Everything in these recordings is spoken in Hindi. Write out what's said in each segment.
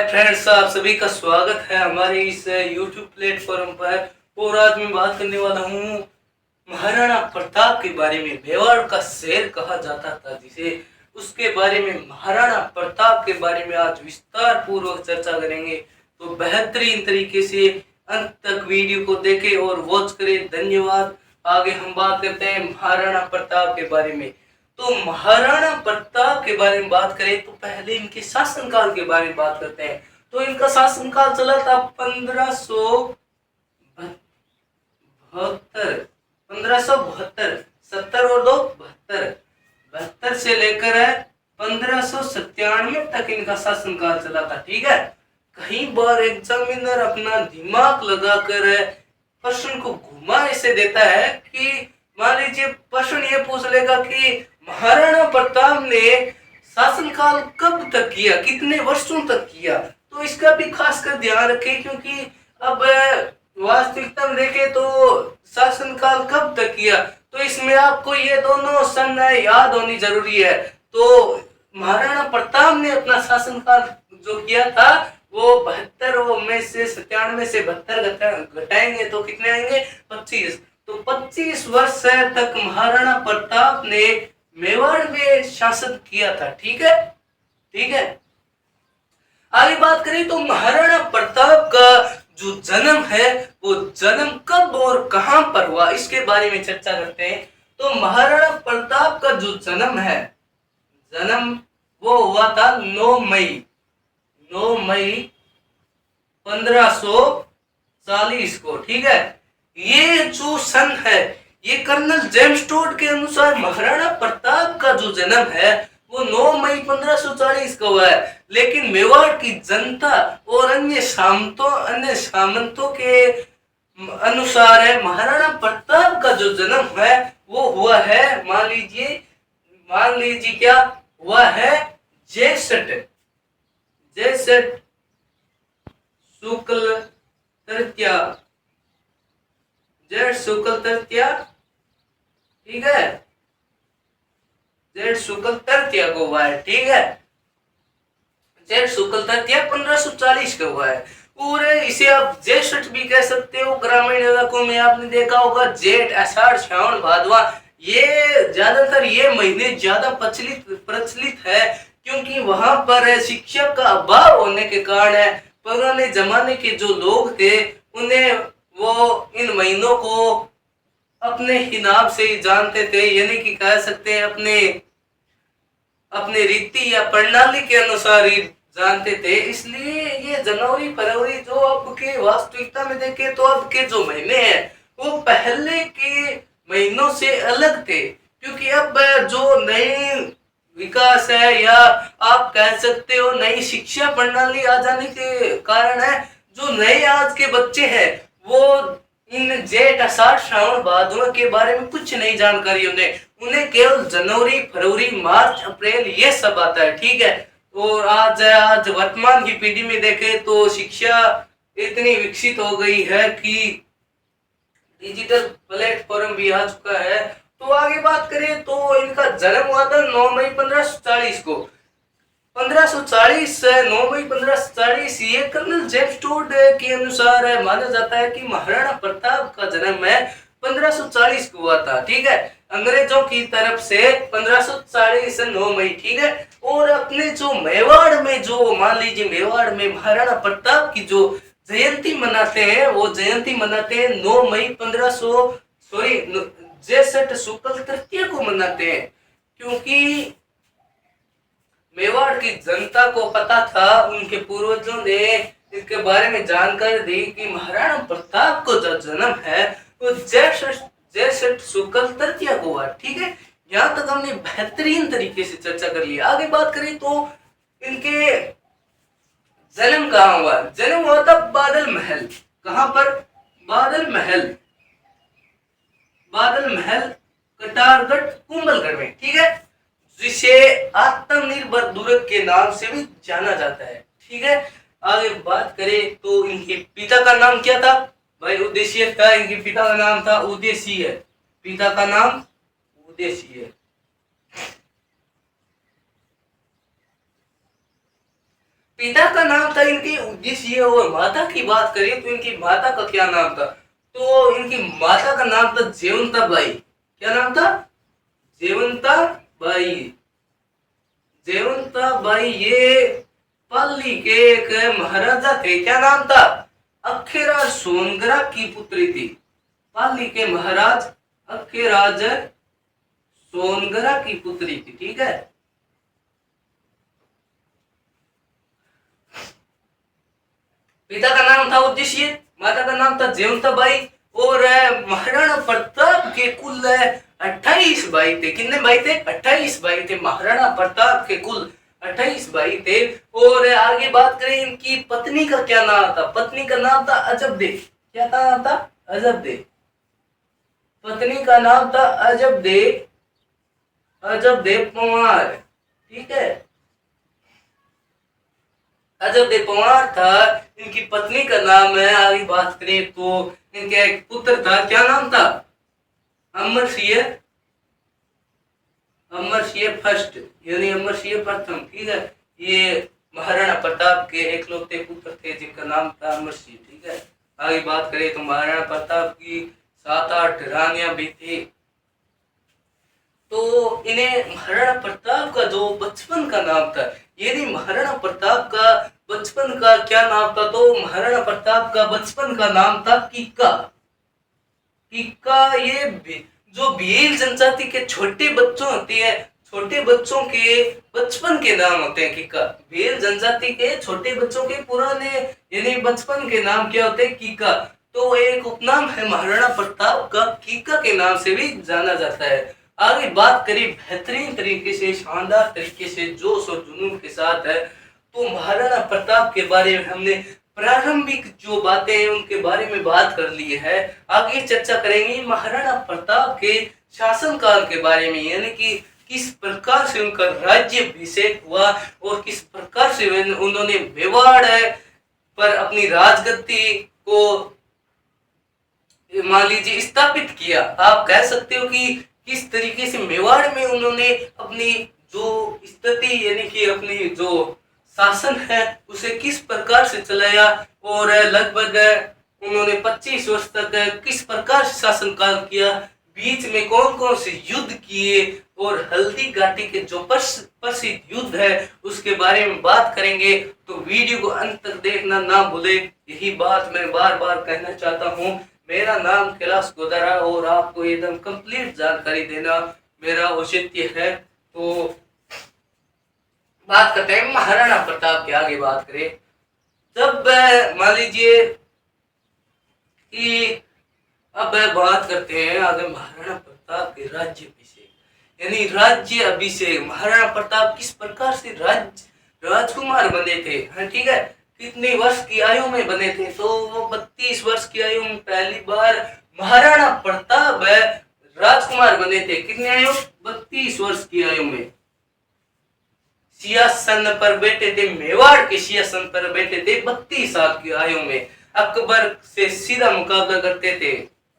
हाय फ्रेंड्स, आप सभी का स्वागत है हमारे इस YouTube प्लेटफॉर्म पर। और आज मैं बात करने वाला हूँ महाराणा प्रताप के बारे में। मेवाड़ का शेर कहा जाता था जिसे, उसके बारे में, महाराणा प्रताप के बारे में आज विस्तार पूर्वक चर्चा करेंगे। तो बेहतरीन तरीके से अंत तक वीडियो को देखें और वॉच करें। धन्यवाद। आगे हम बात करते हैं महाराणा प्रताप के बारे में। तो महाराणा प्रताप के बारे में बात करें तो पहले इनके शासनकाल के बारे में बात करते हैं। तो इनका शासनकाल चला था 1572, 70 और 2 72 से लेकर 1597 तक इनका शासनकाल चला था। ठीक है, कई बार एग्जामिनर अपना दिमाग लगाकर प्रश्न को घुमा ऐसे देता है कि मान लीजिए प्रश्न ये पूछ लेगा कि महाराणा प्रताप ने शासनकाल कब तक किया, कितने वर्षों तक किया। तो इसका भी खासकर ध्यान रखें, क्योंकि अब वास्तविकता में देखें तो शासनकाल कब तक किया, तो इसमें आपको ये दोनों सन याद होनी जरूरी है। तो महाराणा प्रताप ने अपना शासनकाल जो किया था वो 72 में से 97 से 72 घटाएंगे तो कितने आएंगे, 25। तो 25 वर्ष तक महाराणा प्रताप ने मेवाड़ में शासन किया था। ठीक है, ठीक है। आगे बात करें तो महाराणा प्रताप का जो जन्म है वो जन्म कब और कहां पर हुआ, इसके बारे में चर्चा करते हैं। तो महाराणा प्रताप का जो जन्म है, जन्म वो हुआ था 9 मई 1540 को। ठीक है, ये जो सन है, ये कर्नल जेम्स टोड के अनुसार महाराणा प्रताप का जो जन्म है वो 9 मई 1540 को हुआ है। लेकिन मेवाड़ की जनता और अन्य सामंतों के अनुसार है महाराणा प्रताप का जो जन्म है वो हुआ है, मान लीजिए क्या हुआ है, ज्येष्ठ शुक्ल तृतीया, जेठ शुक्ल तृतीया। ठीक है, जेठ शुक्ल तृतीया को हुआ है। ठीक है, जेठ शुक्ल तृतीया 1540 का हुआ है। और इसे आप ज्येष्ठ भी कह सकते हो। ग्रामीण इलाकों में आपने देखा होगा जेठ, आषाढ़, श्रावण, भादवा, ये ज्यादातर ये महीने ज्यादा प्रचलित है, क्योंकि वहां पर शिक्षा का अभाव होने के कारण पुराने जमाने के जो लोग थे उन्हें वो इन महीनों को अपने ही नाम से ही जानते थे, यानी कि कह सकते हैं अपने रीति या प्रणाली के अनुसार ही जानते थे। इसलिए ये जनवरी फरवरी जो अब के वास्तविकता में देखें तो अब के जो महीने हैं वो पहले के महीनों से अलग थे, क्योंकि अब जो नई विकास है या आप कह सकते हो नई शिक्षा प्रणाली आ जाने के कारण है, जो नए आज के बच्चे हैं वो इन जेठ, आषाढ़, श्रावण, भादवा के बारे में कुछ नहीं जानकारी उन्हें केवल जनवरी, फरवरी, मार्च, अप्रैल ये सब आता है। ठीक है, और आज वर्तमान की पीढ़ी में देखें तो शिक्षा इतनी विकसित हो गई है कि डिजिटल प्लेटफॉर्म भी आ चुका है। तो आगे बात करें तो इनका जन्म हुआ था 9 मई 1540 को। 1540 9 मई 1540 ये कर्नल जेम्स टोड के अनुसार माना जाता है कि महाराणा प्रताप का जन्म है 1540 को हुआ था। ठीक है, अंग्रेजों की तरफ से 1540 9 मई। ठीक है, और अपने जो मेवाड़ में जो मान लीजिए मेवाड़ में महाराणा प्रताप की जो जयंती मनाते हैं वो जयंती मनाते हैं 9 मई 1500 ज्येष्ठ शुक्ल तृतीया को मनाते हैं, क्योंकि मेवाड़ की जनता को पता था, उनके पूर्वजों ने इसके बारे में जानकारी दी कि महाराणा प्रताप को जो जन्म है वो ज्येष्ठ शुक्ल तृतीया को हुआ। ठीक है, यहाँ तक हमने बेहतरीन तरीके से चर्चा कर ली। आगे बात करें तो इनके जन्म कहाँ हुआ, जन्म हुआ था बादल महल। कहां पर, बादल महल कटारगढ़ कुंभलगढ़ में। ठीक है, जिसे आत्मनिर्भर दुर्ग के नाम से भी जाना जाता है। ठीक है, आगे बात करें तो इनके पिता का नाम क्या था भाई, उदयसिंह था। इनके पिता का नाम था उदयसिंह, पिता का नाम उदयसिंह। पिता का नाम था इनके उद्देश्य, और माता की बात करें तो इनकी माता का क्या नाम था? तो इनकी माता का नाम था जेवंता बाई। क्या नाम था? जेवंता बाई। जेवंता बाई ये पाली के एक महाराजा थे। क्या नाम था? अखेराज सोनगरा की पुत्री थी। पाली के महाराज अखेराज सोनगरा की पुत्री थी। ठीक है। पिता का नाम था उद्देश्य, माता का नाम था जेवंता बाई, और महाराणा प्रताप के कुल 28 भाई थे। कितने भाई थे? 28 भाई थे। महाराणा प्रताप के कुल 28 भाई थे। और आगे बात करें इनकी पत्नी का क्या नाम था? पत्नी का नाम था अजब दे। क्या नाम था? अजब दे। पत्नी का नाम था अजब दे, अजब दे पंवार। ठीक है। अजब दे पंवार था इनकी पत्नी का नाम है। आगे बात करें तो इनके एक पुत्र था। क्या नाम था? अमर सिंह, अमर सिंह फर्स्ट, यानी अमर सिंह प्रथम। ठीक है। ये महाराणा प्रताप के एकलौते पुत्र थे जिनका नाम था अमर सिंह। ठीक है। आगे बात करें तो महाराणा प्रताप की 7-8 रानियां भी थी। तो इन्हें महाराणा प्रताप का जो बचपन का नाम था, यानी महाराणा प्रताप का बचपन का क्या नाम था? तो महाराणा प्रताप का बचपन का नाम था किक्का। किक्का ये जो भील जनजाति के छोटे बच्चों होते हैं, छोटे बच्चों के बचपन के नाम होते हैं किक्का। भील जनजाति के छोटे बच्चों के पुराने यानी बचपन के नाम क्या होते हैं? किक्का। तो एक उपनाम है महाराणा प्रताप का, किक्का के नाम से भी जाना जाता है। आगे बात करें बेहतरीन तरीके से, शानदार तरीके से, जोश और जुनून के साथ है, तो महाराणा प्रताप के बारे में हमने प्रारंभिक जो बातें हैं उनके बारे में बात कर ली है। आगे चर्चा करेंगे महाराणा प्रताप के शासनकाल के बारे में, यानी कि किस प्रकार से उनका राज्य अभिषेक हुआ और किस प्रकार से उन्होंने मेवाड़ पर अपनी राजगद्दी को मान लीजिए स्थापित किया। आप कह सकते हो कि किस तरीके से मेवाड़ में उन्होंने अपनी जो स्थिति यानी कि अपनी जो शासन है उसे किस प्रकार से चलाया, और लगभग उन्होंने 25 वर्ष तक किस प्रकार से शासन काल किया, बीच में कौन कौन से युद्ध किए, और हल्दी घाटी के जो प्रसिद्ध युद्ध है उसके बारे में बात करेंगे। तो वीडियो को अंत तक देखना ना भूले। यही बात मैं बार बार कहना चाहता हूँ। मेरा नाम कैलाश गोदारा और आपको एकदम कंप्लीट जानकारी देना मेरा औचित्य है। तो बात करते हैं महाराणा प्रताप की। आगे बात करें, जब मान लीजिए कि अब बात करते हैं आगे महाराणा प्रताप के राज्य अभिषेक, यानी राज्य अभिषेक। महाराणा प्रताप किस प्रकार से राजकुमार बने थे? हाँ, ठीक है। कितने वर्ष की आयु में बने थे? तो वो 32 वर्ष की आयु में पहली बार महाराणा प्रताप राजकुमार बने थे। कितनी आयु? 32 वर्ष की आयु में सिंहासन पर बैठे थे। मेवाड़ के सिंहासन पर बैठे थे 32 साल की आयु में। अकबर से सीधा मुकाबला करते थे।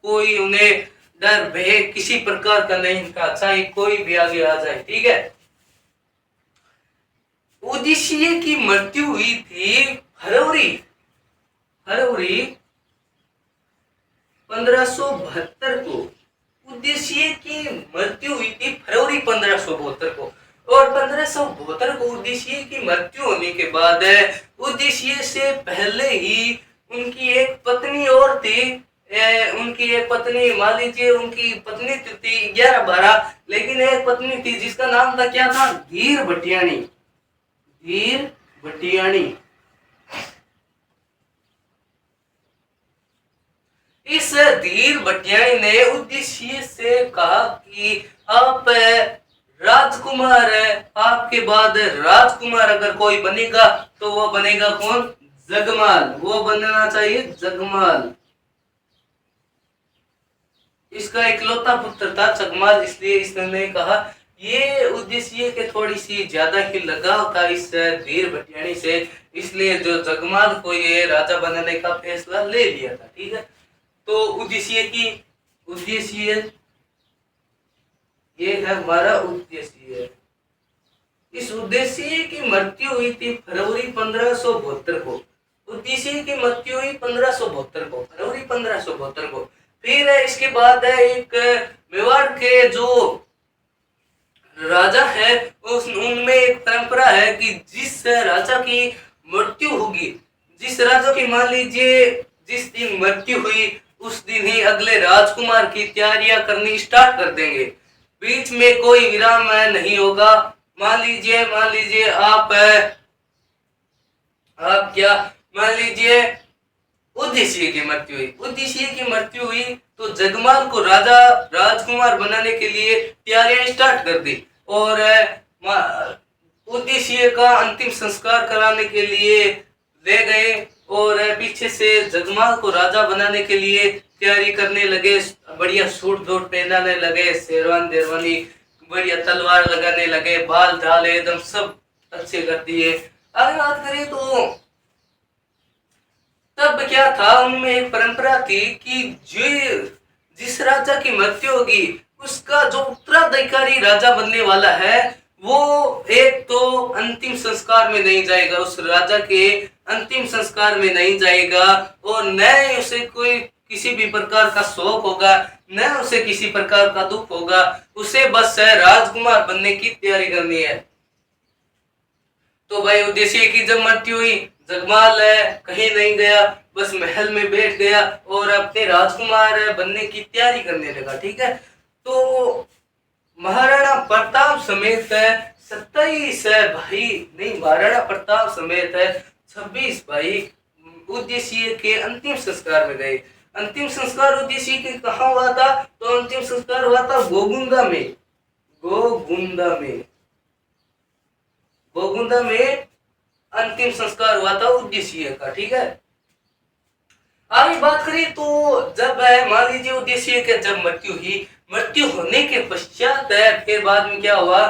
कोई उन्हें डर भय किसी प्रकार का नहीं था, चाहे कोई भी आगे आ जाए। ठीक है। उदयसिंह की मृत्यु हुई थी फरवरी 1572 को। उदयसिंह की मृत्यु हुई थी फरवरी 1572 को, और 1572 को उदयसिंह की मृत्यु होने के बाद उदयसिंह से पहले ही उनकी एक पत्नी और थी। उनकी एक पत्नी, मान लीजिए उनकी पत्नी थी 11-12, लेकिन एक पत्नी थी जिसका नाम था, क्या था? धीर भटियाणी। धीर भटियाणी। इस धीर भटियाणी ने उदयसिंह से कहा कि आप राजकुमार है, आपके बाद राजकुमार अगर कोई बनेगा तो वो बनेगा कौन? जगमाल। वो बनना चाहिए जगमाल। इसका इकलौता पुत्र था जगमाल, इसलिए इसने कहा। ये उदयसिंह के थोड़ी सी ज्यादा ही लगाव था इस धीर भटियाणी से, इसलिए जो जगमाल को ये राजा बनाने का फैसला ले लिया था। ठीक है। तो उदयसिंह ये है हमारा उदयसिंह। इस उद्देश्य की मृत्यु हुई थी फरवरी 1572 को। उद्देश्य की मृत्यु हुई 1572 को, फरवरी 1572 को। फिर इसके बाद है एक मेवाड़ के जो राजा है उनमें एक परंपरा है कि जिस राजा की मृत्यु होगी, जिस राजा की मान लीजिए जिस दिन मृत्यु हुई उस दिन ही अगले राजकुमार की तैयारियां करनी स्टार्ट कर देंगे। बीच में कोई विराम नहीं होगा। मान लीजिए आप क्या मान लीजिए उद्देश्य की मृत्यु हुई तो जगमाल को राजा राजकुमार बनाने के लिए तैयारियां स्टार्ट कर दी और उद्देश्य का अंतिम संस्कार कराने के लिए ले गए और पीछे से जगमाल को राजा बनाने के लिए तैयारी करने लगे। बढ़िया सूट बूट पहनाने लगे, शेरवानी देरवानी, बढ़िया तलवार लगाने लगे, बाल झाल एकदम सब अच्छे कर दिए। आगे बात करें तो तब क्या था, उनमें एक परंपरा थी कि जिस राजा की मृत्यु होगी उसका जो उत्तराधिकारी राजा बनने वाला है वो एक तो अंतिम संस्कार में नहीं जाएगा, उस राजा के अंतिम संस्कार में नहीं जाएगा और न उसे कोई किसी भी प्रकार का शौक होगा, न उसे किसी प्रकार का दुख होगा। उसे बस राजकुमार बनने की तैयारी करनी है। तो भाई उद्देश्य की जब मृत्यु हुई, जगमाल कहीं नहीं गया, बस महल में बैठ गया और अपने राजकुमार बनने की तैयारी करने लगा। ठीक है, तो महाराणा प्रताप समेत 27 भाई नहीं, महाराणा प्रताप समेत 26 भाई उद्देश्य के अंतिम संस्कार में गए। अंतिम संस्कार उद्देश्य के कहाँ हुआ था? तो अंतिम संस्कार हुआ था गोगुंदा में अंतिम संस्कार हुआ था उद्देश्य का। ठीक है, आगे बात करें तो जब मान लीजिए उद्देश्य के जब मृत्यु होने के पश्चात फिर बाद में क्या हुआ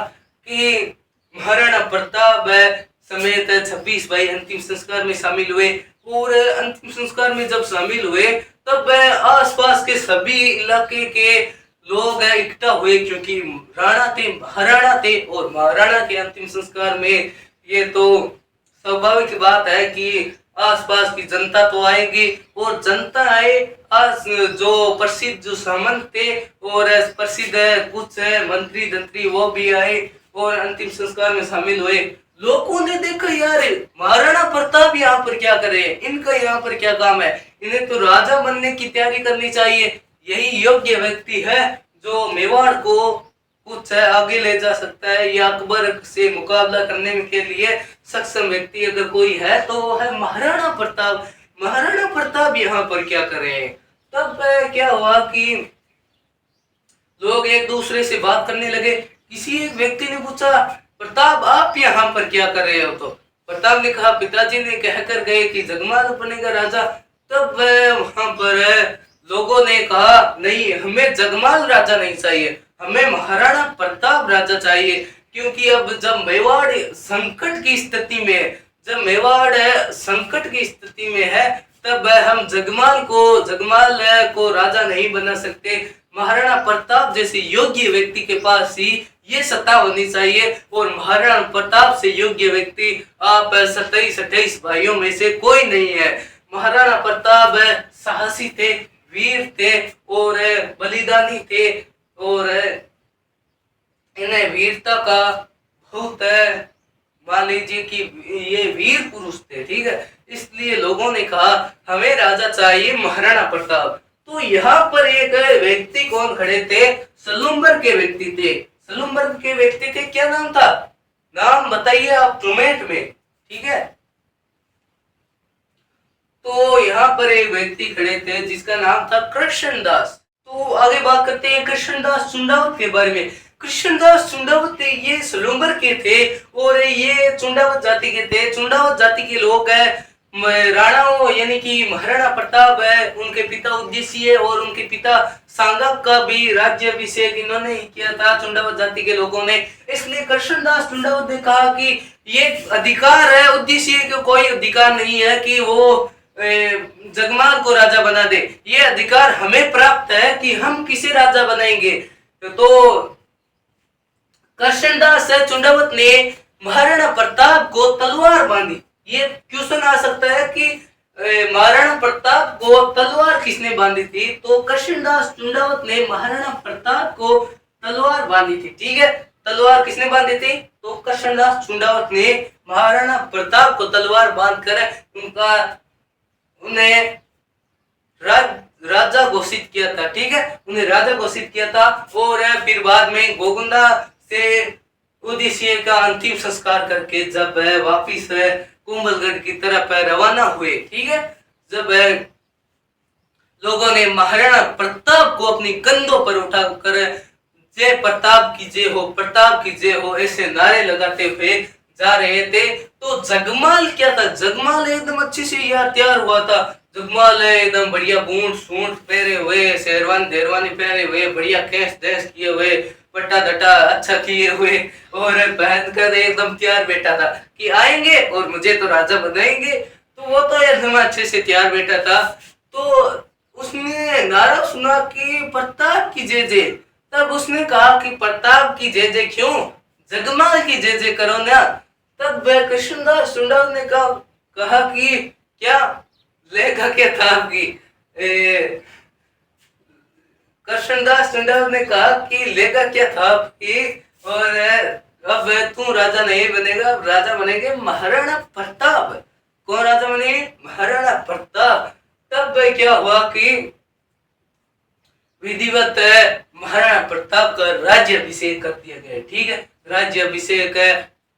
कि महाराणा प्रताप समेत 26 भाई अंतिम संस्कार में शामिल हुए और अंतिम संस्कार में जब शामिल हुए तब आसपास के सभी इलाके के लोग इकट्ठा हुए, क्योंकि महाराणा थे और महाराणा के अंतिम संस्कार में ये तो स्वाभाविक बात है कि आसपास की जनता तो आएगी और जनता आए। आज जो प्रसिद्ध जो सामंत थे और प्रसिद्ध कुछ मंत्री जंत्री वो भी आए और अंतिम संस्कार में शामिल हुए। लोगों ने देखा यार महाराणा प्रताप यहाँ पर क्या कर रहे हैं, इनका यहाँ पर क्या काम है, इन्हें तो राजा बनने की तैयारी करनी चाहिए। यही योग्य व्यक्ति है जो मेवाड़ को कुछ आगे ले जा सकता है या अकबर से मुकाबला करने के लिए सक्षम व्यक्ति अगर कोई है तो वो है महाराणा प्रताप। महाराणा प्रताप यहाँ पर क्या कर रहे हैं? तब क्या हुआ कि लोग एक दूसरे से बात करने लगे। किसी एक व्यक्ति ने पूछा, प्रताप आप यहाँ पर क्या कर रहे हो? तो प्रताप ने कहा, पिताजी ने कहकर गए कि जगमाल बनेगा राजा। तब वहां पर लोगों ने कहा, नहीं, हमें जगमाल राजा नहीं चाहिए, हमें महाराणा प्रताप राजा चाहिए, क्योंकि अब जब मेवाड़ संकट की स्थिति में है तब हम जगमाल को राजा नहीं बना सकते। महाराणा प्रताप जैसे योग्य व्यक्ति के पास ही ये सत्ता होनी चाहिए और महाराणा प्रताप से योग्य व्यक्ति आप 27-28 भाइयों में से कोई नहीं है। महाराणा प्रताप साहसी थे, वीर थे और बलिदानी थे और इन्हें वीरता का बहुत मान लीजिए कि ये वीर पुरुष थे। ठीक है, इसलिए लोगों ने कहा हमें राजा चाहिए महाराणा प्रताप। तो यहाँ पर एक व्यक्ति कौन खड़े थे? सलूम्बर के व्यक्ति थे। क्या नाम था? नाम बताइए आप कमेंट में। ठीक है, तो यहाँ पर एक व्यक्ति खड़े थे जिसका नाम था कृष्णदास। तो आगे बात करते हैं कृष्णदास चुंडावत के बारे में। कृष्णदास चुंडावत ये सलूम्बर के थे और ये चुंडावत जाति के थे। चुंडावत जाति के लोग राणाओं यानी कि महाराणा प्रताप है, उनके पिता उद्देश्य और उनके पिता सांगक का भी राज्याभिषेक इन्होंने ही किया था चुंडावत जाति के लोगों ने। इसलिए कृष्णदास चुंडावत ने कहा कि ये अधिकार है, उद्देश्य को कोई अधिकार नहीं है कि वो जगमाल को राजा बना दे। ये अधिकार हमें प्राप्त है कि हम किसे राजा बनाएंगे। तो कृष्णदास चुंडावत ने महाराणा प्रताप को तलवार बांधी। ये क्वेश्चन आ सकता है कि महाराणा प्रताप को तलवार किसने बांधी थी, तो कृष्णदास चुंडावत ने महाराणा प्रताप को तलवार बांधी थी। ठीक है, तलवार किसने बांधी थी, तो कृष्णदास चुंडावत ने महाराणा प्रताप को तलवार बांधकर उन्हें राजा घोषित किया था। ठीक है, उन्हें राजा घोषित किया था। और फिर बाद में गोगुंदा से ओडिशा का अंतिम संस्कार करके जब वापिस कुंभलगढ़ की तरफ रवाना हुए, ठीक है, जब लोगों ने महाराणा प्रताप को अपनी कंधों पर उठाकर जय प्रताप की जय हो, प्रताप की जय हो ऐसे नारे लगाते हुए जा रहे थे, तो जगमाल क्या था, जगमाल एकदम अच्छे से यार तैयार हुआ था। जगमाल एकदम बढ़िया बूट सूट पहने हुए, शेरवानी पहने हुए, बढ़िया केस देश किए हुए, पट्टा दट्टा अच्छा किए हुए और पहनकर एकदम तैयार बैठा था कि आएंगे और मुझे तो राजा बनाएंगे। तो वो तो एकदम अच्छे से तैयार बैठा था। तो उसने नारा सुना कि प्रताप की जय जय। तब उसने कहा कि प्रताप की जय जय क्यों, जगमाल की जय जय करो ना। तब कृष्णदास चुंडाल ने कहा कि क्या लेगा क्या था आपकी, कृष्णदास चुंडाल ने कहा कि लेगा क्या था आपकी, और अब तू राजा नहीं बनेगा, अब राजा बनेंगे महाराणा प्रताप। कौन राजा बने, महाराणा प्रताप। तब क्या हुआ कि विधिवत महाराणा प्रताप का राज्य अभिषेक कर दिया गया। ठीक है, राज्य अभिषेक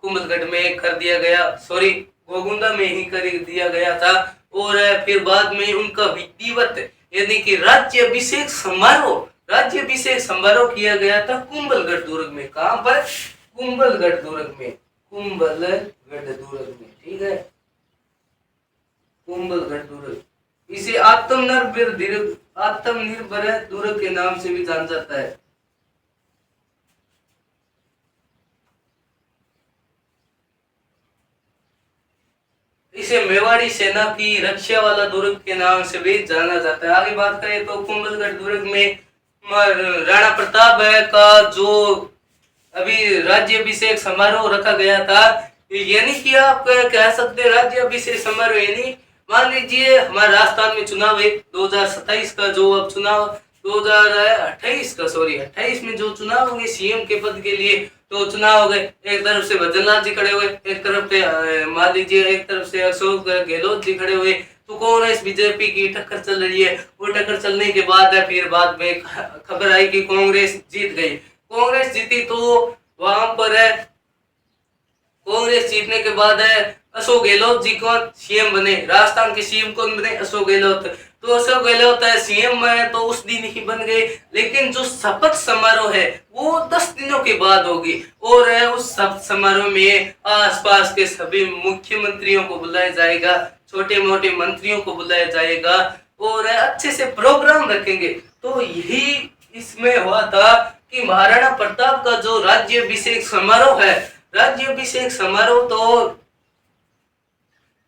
कुंभलगढ़ में कर दिया गया, सॉरी गोगुंदा में ही कर दिया गया था। और फिर बाद में उनका विधिवत यानी कि राज्य अभिषेक समारोह किया गया था कुंभलगढ़ दुर्ग में। कहां पर, कुंभलगढ़ दुर्ग में, कुंभलगढ़ दुर्ग में। ठीक है, कुंभलगढ़ दुर्ग, इसे आत्मनिर्भर दुर्ग के नाम से भी जाना जाता है। इसे मेवाड़ी सेना की रक्षा वाला दुर्ग के नाम से भी जाना जाता है। आगे बात करें तो कुंभलगढ़ दुर्ग में राणा प्रताप का जो अभी राज्याभिषेक समारोह रखा गया था, यानी कि आप कह सकते हैं राज्याभिषेक समारोह, यानी मान लीजिए हमारे राजस्थान में चुनाव है 2027 का, जो अब चुनाव 2028 का, सॉरी 28 में जो चुनाव होंगे सीएम के पद के लिए, तो चुनाव हो गए। एक तरफ से भजनलाल जी खड़े हुए, एक तरफ से मान लीजिए एक तरफ से अशोक गहलोत जी खड़े हुए, तो कांग्रेस बीजेपी की टक्कर चल रही है। वो टक्कर चलने के बाद फिर बाद में खबर आई कि कांग्रेस जीत गई। कांग्रेस जीती तो वहां पर कांग्रेस जीतने के बाद अशोक गहलोत जी को सीएम बने। राजस्थान के सीएम कौन बने, अशोक गहलोत। तो अशोक गहलोत सीएम में तो उस दिन ही बन गए, लेकिन जो शपथ समारोह है वो 10 दिनों के बाद होगी। और उस शपथ समारोह में आसपास के सभी मुख्यमंत्रियों को बुलाया जाएगा, छोटे मोटे मंत्रियों को बुलाया जाएगा और अच्छे से प्रोग्राम रखेंगे। तो यही इसमें हुआ था कि महाराणा प्रताप का जो राज्याभिषेक समारोह है, राज्याभिषेक समारोह तो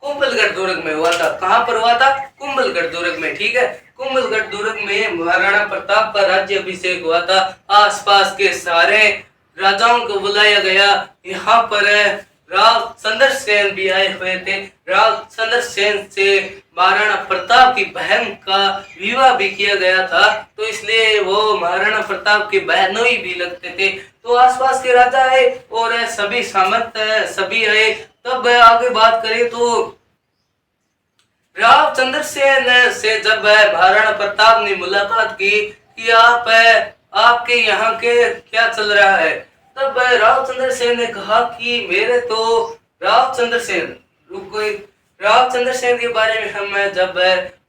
कुंभलगढ़ दुर्ग में हुआ था। कहां पर हुआ था, कुंभलगढ़ दुर्ग में। ठीक है, कुंभलगढ़ दुर्ग में महाराणा प्रताप का राज्याभिषेक हुआ था। आसपास के सारे राजाओं को बुलाया गया। यहाँ पर राव चंद्रसेन भी आए हुए थे। राव चंद्रसेन से महाराणा प्रताप की बहन का विवाह भी किया गया था, तो इसलिए वो महाराणा प्रताप के बहनोई भी लगते थे। तो आसपास के राजा आए और सभी सामंत सभी आए। तब आगे बात करें तो राव चंद्रसेन से जब महाराणा प्रताप ने मुलाकात की कि आपके यहाँ के क्या चल रहा है, तब राव चंद्रसेन ने कहा कि मेरे तो राव चंद्रसेन के बारे में हम जब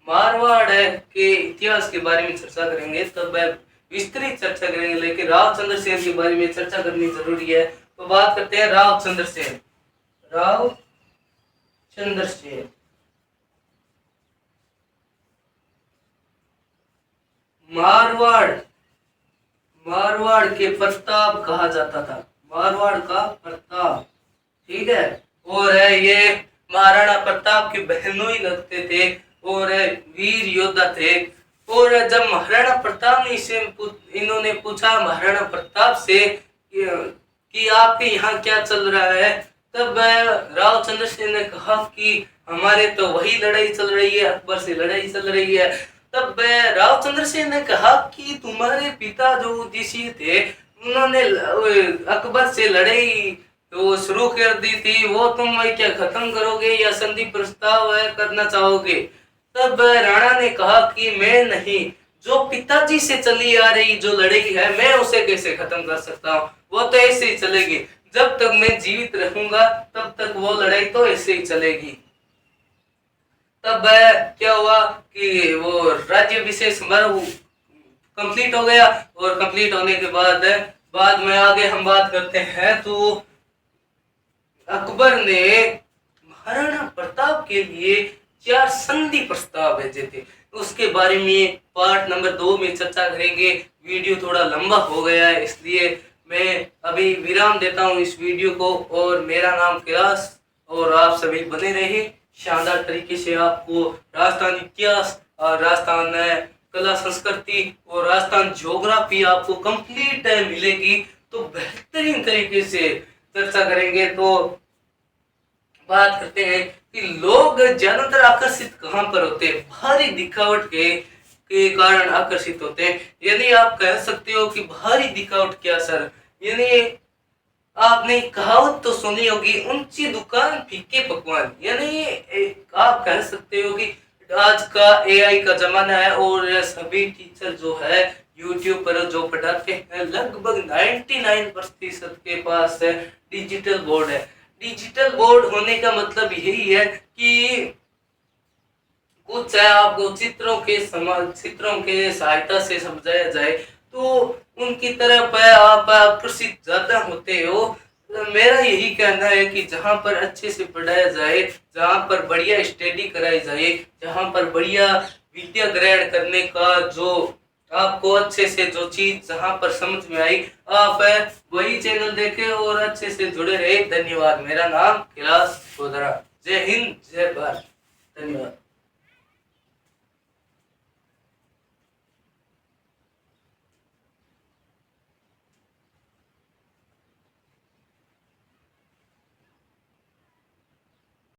मारवाड़ के इतिहास के बारे में चर्चा करेंगे तब विस्तृत चर्चा करेंगे, लेकिन राव चंद्रसेन के बारे में चर्चा करनी जरूरी है। तो बात करते हैं राव चंद्रसेन। मारवाड़ के प्रताप कहा जाता था, मारवाड़ का प्रताप। ठीक है, और ये महाराणा प्रताप के बहनों ही लगते थे और वीर योद्धा थे। और जब महाराणा प्रताप ने इन्होंने पूछा महाराणा प्रताप से कि आपके यहाँ क्या चल रहा है, तब राव चंद्र सेन ने कहा कि हमारे तो वही लड़ाई चल रही है, अकबर से लड़ाई चल रही है। तब राव चंद्र सेन ने कहा कि तुम्हारे पिता जो उदयसिंह थे उन्होंने अकबर से लड़ाई तो शुरू कर दी थी, वो तुम क्या खत्म करोगे या संधि प्रस्ताव करना चाहोगे? तब राणा ने कहा कि मैं नहीं, जो पिताजी से चली आ रही जो लड़ाई है मैं उसे कैसे खत्म कर सकता हूँ, वो तो ऐसे ही चलेगी। जब तक मैं जीवित रहूंगा तब तक वो लड़ाई तो ऐसे ही चलेगी। तब क्या हुआ कि वो राज्याभिषेक समारोह कंप्लीट हो गया और कंप्लीट होने के बाद में आगे हम बात करते हैं तो अकबर ने महाराणा प्रताप के लिए 4 संधि प्रस्ताव भेजे थे। उसके बारे में पार्ट नंबर 2 में चर्चा करेंगे। वीडियो थोड़ा लंबा हो गया है इसलिए मैं अभी विराम देता हूं इस वीडियो को। और मेरा नाम कैलाश और आप सभी बने रहे, शानदार तरीके से आपको राजस्थान इतिहास और राजस्थान कला संस्कृति और राजस्थान ज्योग्राफी आपको कंप्लीट मिलेगी। तो बेहतरीन तरीके से चर्चा करेंगे। तो बात करते हैं कि लोग ज्यादातर आकर्षित कहां पर होते हैं? भारी दिखावट के कारण आकर्षित होते हैं। यानी आप कह सकते हो कि भारी दिखावट क्या सर, यानी आपने कहावत तो सुनी होगी, ऊंची दुकान फीके पकवान। यानी आप कह सकते हो कि आज का एआई का जमाना है और सभी टीचर जो है यूट्यूब पर जो पढ़ाते हैं लगभग 99% के पास डिजिटल बोर्ड है। डिजिटल बोर्ड होने का मतलब यही है कि कुछ आपको चित्रों के सहायता से समझाया जाए तो उनकी तरफ आप आकर्षित ज्यादा होते हो। मेरा यही कहना है कि जहाँ पर अच्छे से पढ़ाया जाए, जहाँ पर बढ़िया स्टडी कराई जाए, जहाँ पर बढ़िया विद्या ग्रहण करने का जो आपको अच्छे से जो चीज जहाँ पर समझ में आई, आप वही चैनल देखें और अच्छे से जुड़े रहे। धन्यवाद। मेरा नाम कैलाश बोधरा। जय हिंद, जय भारत। धन्यवाद।